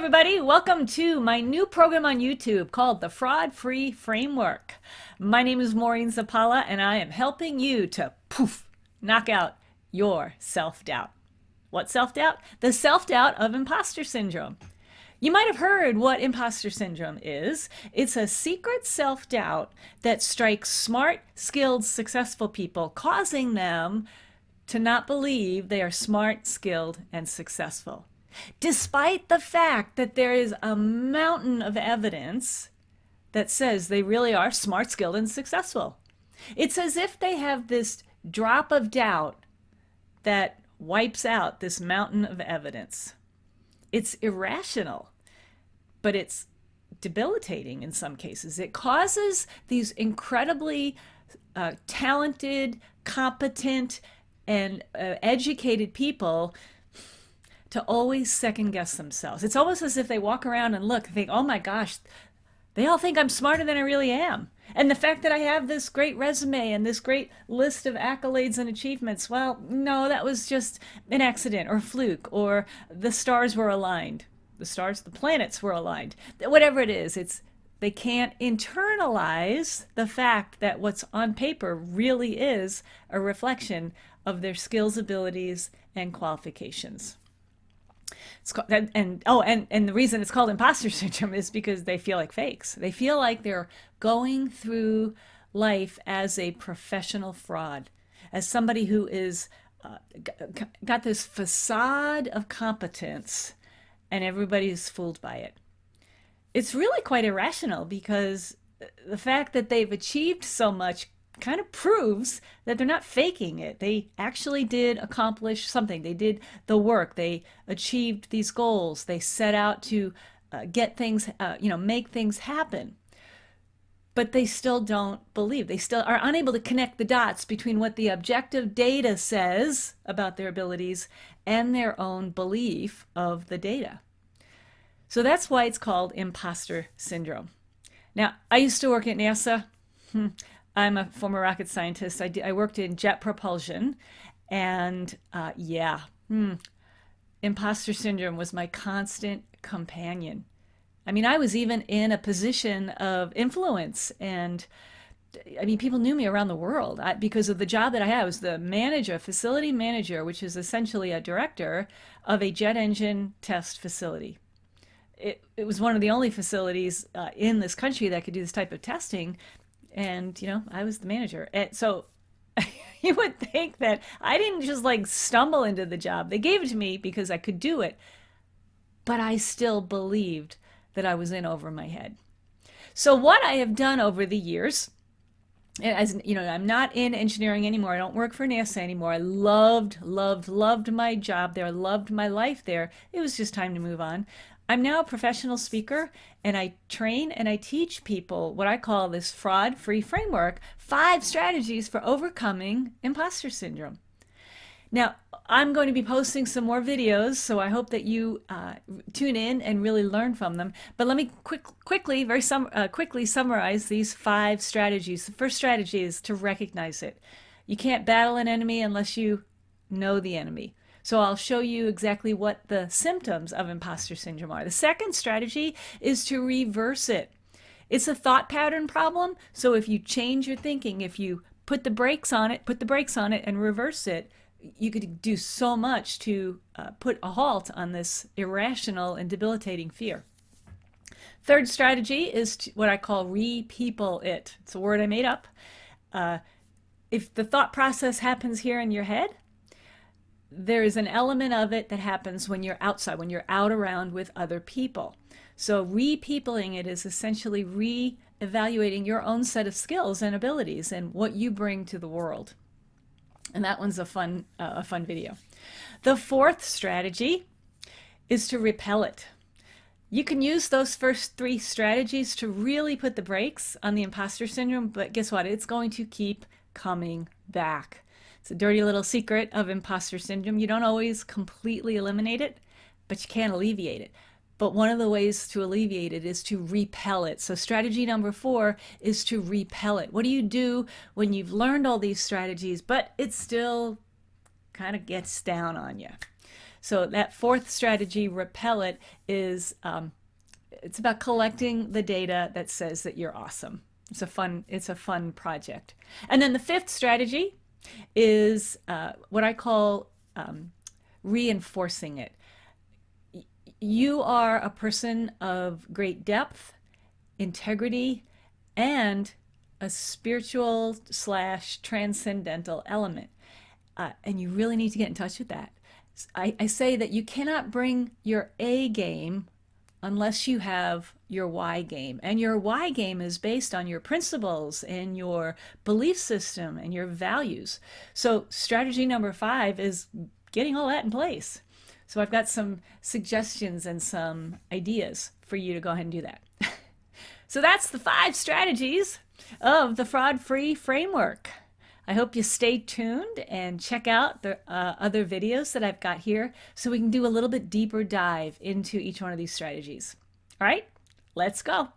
everybody, welcome to my new program on YouTube called the Fraud-Free Framework. My name is Maureen Zappala and I am helping you to knock out your self-doubt. What self-doubt? The self-doubt of imposter syndrome. You might have heard what imposter syndrome is. It's a secret self-doubt that strikes smart, skilled, successful people, causing them to not believe they are smart, skilled, and successful, despite the fact that there is a mountain of evidence that says they really are smart, skilled, and successful. It's as if they have this drop of doubt that wipes out this mountain of evidence. It's irrational, but it's debilitating in some cases. It causes these incredibly talented, competent, and educated people to always second guess themselves. It's almost as if they walk around and look and think, oh my gosh, they all think I'm smarter than I really am. And the fact that I have this great resume and this great list of accolades and achievements, well, no, that was just an accident or a fluke, or the stars were aligned. The planets were aligned. Whatever it is, they can't internalize the fact that what's on paper really is a reflection of their skills, abilities, and qualifications. It's called, and the reason it's called imposter syndrome is because they feel like fakes. They feel like they're going through life as a professional fraud, as somebody who is got this facade of competence, and everybody's fooled by it. It's really quite irrational because the fact that they've achieved so much kind of proves that they're not faking it. They actually did accomplish something. They did the work. They achieved these goals. They set out to get things, make things happen. But they still don't believe. They still are unable to connect the dots between what the objective data says about their abilities and their own belief of the data. So that's why it's called imposter syndrome. Now, I used to work at NASA. I'm a former rocket scientist. I worked in jet propulsion, and imposter syndrome was my constant companion. I mean, I was even in a position of influence, and I mean, people knew me around the world because of the job that I had. I was the manager, facility manager, which is essentially a director of a jet engine test facility. It was one of the only facilities in this country that could do this type of testing. And, I was the manager. And so you would think that I didn't just stumble into the job. They gave it to me because I could do it. But I still believed that I was in over my head. So what I have done over the years, as I'm not in engineering anymore. I don't work for NASA anymore. I loved my job there. I loved my life there. It was just time to move on. I'm now a professional speaker, and I train and I teach people what I call this fraud-free framework, 5 strategies for overcoming imposter syndrome. Now, I'm going to be posting some more videos, so I hope that you tune in and really learn from them. But let me quickly summarize these 5 strategies. The first strategy is to recognize it. You can't battle an enemy unless you know the enemy. So I'll show you exactly what the symptoms of imposter syndrome are. The second strategy is to reverse it. It's a thought pattern problem. So if you change your thinking, if you put the brakes on it and reverse it, you could do so much to put a halt on this irrational and debilitating fear. Third strategy is what I call re-people it. It's a word I made up. If the thought process happens here in your head, there is an element of it that happens when you're outside, when you're out around with other people. So re-peopling it is essentially re-evaluating your own set of skills and abilities and what you bring to the world. And that one's a fun video. The fourth strategy is to repel it. You can use those first 3 strategies to really put the brakes on the imposter syndrome, but guess what? It's going to keep coming back. It's a dirty little secret of imposter syndrome. You don't always completely eliminate it, but you can alleviate it. But one of the ways to alleviate it is to repel it. So strategy number 4 is to repel it. What do you do when you've learned all these strategies, but it still kind of gets down on you? So that fourth strategy, repel it, is it's about collecting the data that says that you're awesome. It's a fun project. And then the fifth strategy is what I call reinforcing it. You are a person of great depth, integrity, and a spiritual / transcendental element. And you really need to get in touch with that. I say that you cannot bring your A game unless you have your why game. And your why game is based on your principles and your belief system and your values. So strategy number 5 is getting all that in place. So I've got some suggestions and some ideas for you to go ahead and do that. So that's the 5 strategies of the fraud-free framework. I hope you stay tuned and check out the other videos that I've got here so we can do a little bit deeper dive into each one of these strategies. All right, let's go.